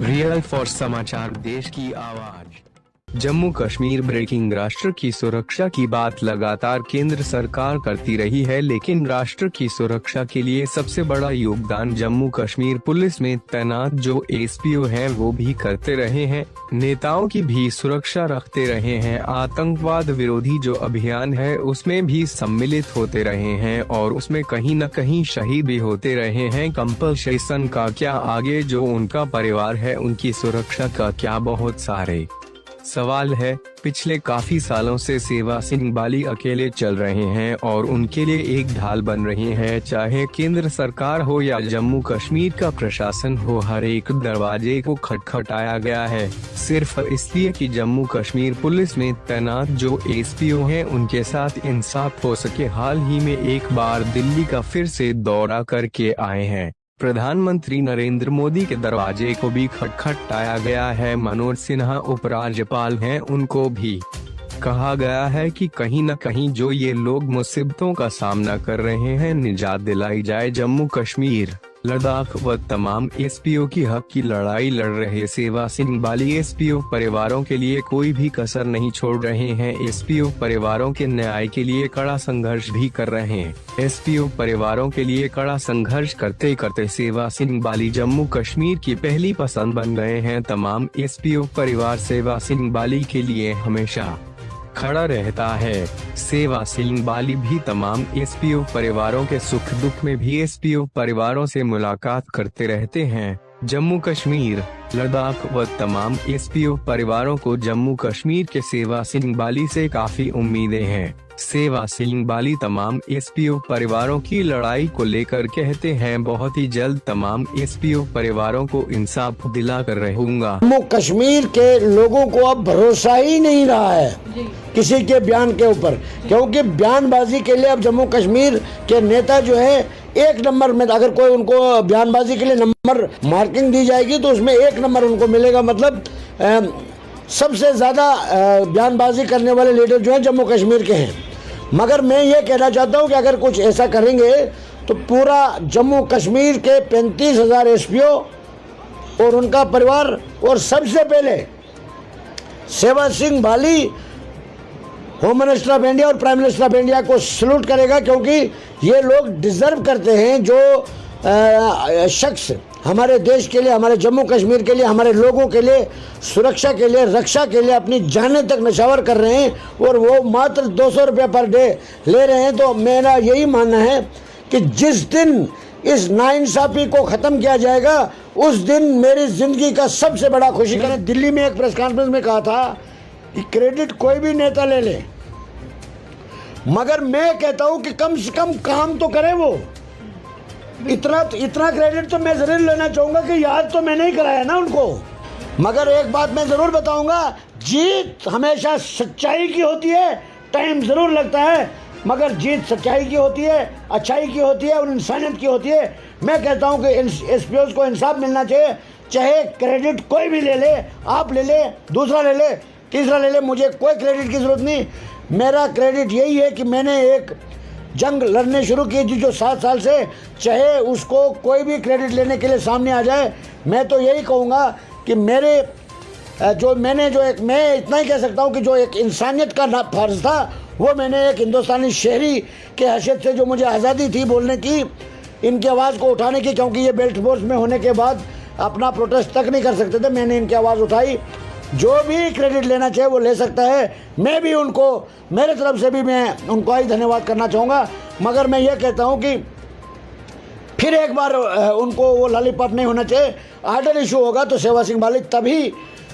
Real for समाचार, देश की आवाज। जम्मू कश्मीर ब्रेकिंग। राष्ट्र की सुरक्षा की बात लगातार केंद्र सरकार करती रही है, लेकिन राष्ट्र की सुरक्षा के लिए सबसे बड़ा योगदान जम्मू कश्मीर पुलिस में तैनात जो एसपीओ हैं वो भी करते रहे हैं। नेताओं की भी सुरक्षा रखते रहे हैं। आतंकवाद विरोधी जो अभियान है उसमें भी सम्मिलित होते रहे हैं और उसमें कहीं न कहीं शहीद भी होते रहे हैं। कंपल्सेशन का क्या, आगे जो उनका परिवार है उनकी सुरक्षा का क्या, बहुत सारे सवाल है। पिछले काफी सालों से सेवा सिंह बाली अकेले चल रहे हैं और उनके लिए एक ढाल बन रही है। चाहे केंद्र सरकार हो या जम्मू कश्मीर का प्रशासन हो, हर एक दरवाजे को खटखटाया गया है, सिर्फ इसलिए कि जम्मू कश्मीर पुलिस में तैनात जो एसपीओ हैं उनके साथ इंसाफ हो सके। हाल ही में एक बार दिल्ली का फिर से दौरा करके आए हैं। प्रधानमंत्री नरेंद्र मोदी के दरवाजे को भी खटखटाया गया है। मनोज सिन्हा उपराज्यपाल हैं, उनको भी कहा गया है कि कहीं न कहीं जो ये लोग मुसीबतों का सामना कर रहे हैं निजात दिलाई जाए। जम्मू कश्मीर, लद्दाख व तमाम एसपीओ की हक की लड़ाई लड़ रहे सेवा सिंह बाली एसपीओ परिवारों के लिए कोई भी कसर नहीं छोड़ रहे हैं। एसपीओ परिवारों के न्याय के लिए कड़ा संघर्ष भी कर रहे हैं। एसपीओ परिवारों के लिए कड़ा संघर्ष करते करते सेवा सिंह बाली जम्मू कश्मीर की पहली पसंद बन गए हैं। तमाम एसपीओ परिवार सेवा सिंह बाली के लिए हमेशा खड़ा रहता है। सेवा सिंह बाली भी तमाम एसपीओ परिवारों के सुख दुख में भी एसपीओ परिवारों से मुलाकात करते रहते हैं। जम्मू कश्मीर, लद्दाख व तमाम एसपीओ परिवारों को जम्मू कश्मीर के सेवा सिंह बाली से काफी उम्मीदें हैं। सेवा सिंह बाली तमाम एसपीओ परिवारों की लड़ाई को लेकर कहते हैं, बहुत ही जल्द तमाम एसपीओ परिवारों को इंसाफ दिला कर रहूंगा। जम्मू कश्मीर के लोगों को अब भरोसा ही नहीं रहा है किसी के बयान के ऊपर, क्योंकि बयानबाजी के लिए अब जम्मू कश्मीर के नेता जो है एक नंबर में, अगर कोई उनको बयानबाजी के लिए नंबर मार्किंग दी जाएगी तो उसमें एक नंबर उनको मिलेगा। मतलब सबसे ज्यादा बयानबाजी करने वाले लीडर जो है जम्मू कश्मीर के हैं। मगर मैं ये कहना चाहता हूँ कि अगर कुछ ऐसा करेंगे तो पूरा जम्मू कश्मीर के 35,000 एसपीओ और उनका परिवार और सबसे पहले सेवा सिंह बाली होम मिनिस्टर ऑफ इंडिया और प्राइम मिनिस्टर ऑफ इंडिया को सल्यूट करेगा, क्योंकि ये लोग डिजर्व करते हैं। जो शख्स हमारे देश के लिए, हमारे जम्मू कश्मीर के लिए, हमारे लोगों के लिए, सुरक्षा के लिए, रक्षा के लिए अपनी जानें तक नशावर कर रहे हैं और वो मात्र 200 रुपये पर डे ले रहे हैं। तो मेरा यही मानना है कि जिस दिन इस नाइंसाफी को ख़त्म किया जाएगा उस दिन मेरी ज़िंदगी का सबसे बड़ा खुशी का। दिल्ली में एक प्रेस कॉन्फ्रेंस में कहा था कि क्रेडिट कोई भी नेता ले ले, मगर मैं कहता हूं कि कम से कम काम तो करे वो। इतना क्रेडिट तो मैं जरूर लेना चाहूंगा कि याद तो मैंने ही कराया ना उनको। मगर एक बात मैं जरूर बताऊंगा, जीत हमेशा सच्चाई की होती है। टाइम जरूर लगता है मगर जीत सच्चाई की होती है, अच्छाई की होती है और इंसानियत की होती है। मैं कहता हूं कि एसपीओ को इंसाफ मिलना चाहिए। चाहे क्रेडिट कोई भी ले ले, आप ले ले, दूसरा ले ले, तीसरा ले ले, मुझे कोई क्रेडिट की जरूरत नहीं। मेरा क्रेडिट यही है कि मैंने एक जंग लड़ने शुरू की थी जो 7 साल से, चाहे उसको कोई भी क्रेडिट लेने के लिए सामने आ जाए, मैं तो यही कहूँगा कि मैं इतना ही कह सकता हूँ कि जो एक इंसानियत का फर्ज था वो मैंने एक हिंदुस्तानी शहरी के हैसियत से जो मुझे आज़ादी थी बोलने की, इनकी आवाज़ को उठाने की, क्योंकि ये बेल्ट फोर्स में होने के बाद अपना प्रोटेस्ट तक नहीं कर सकते थे, मैंने इनकी आवाज़ उठाई। जो भी क्रेडिट लेना चाहे वो ले सकता है। मैं भी उनको, मेरे तरफ से भी मैं उनको ही धन्यवाद करना चाहूँगा। मगर मैं ये कहता हूँ कि फिर एक बार उनको वो लॉलीपॉप नहीं होना चाहिए। आर्डर इशू होगा तो सेवा सिंह बाली तभी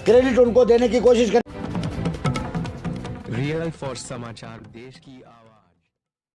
क्रेडिट उनको देने की कोशिश करें। रियल फॉर समाचार, देश की आवाज।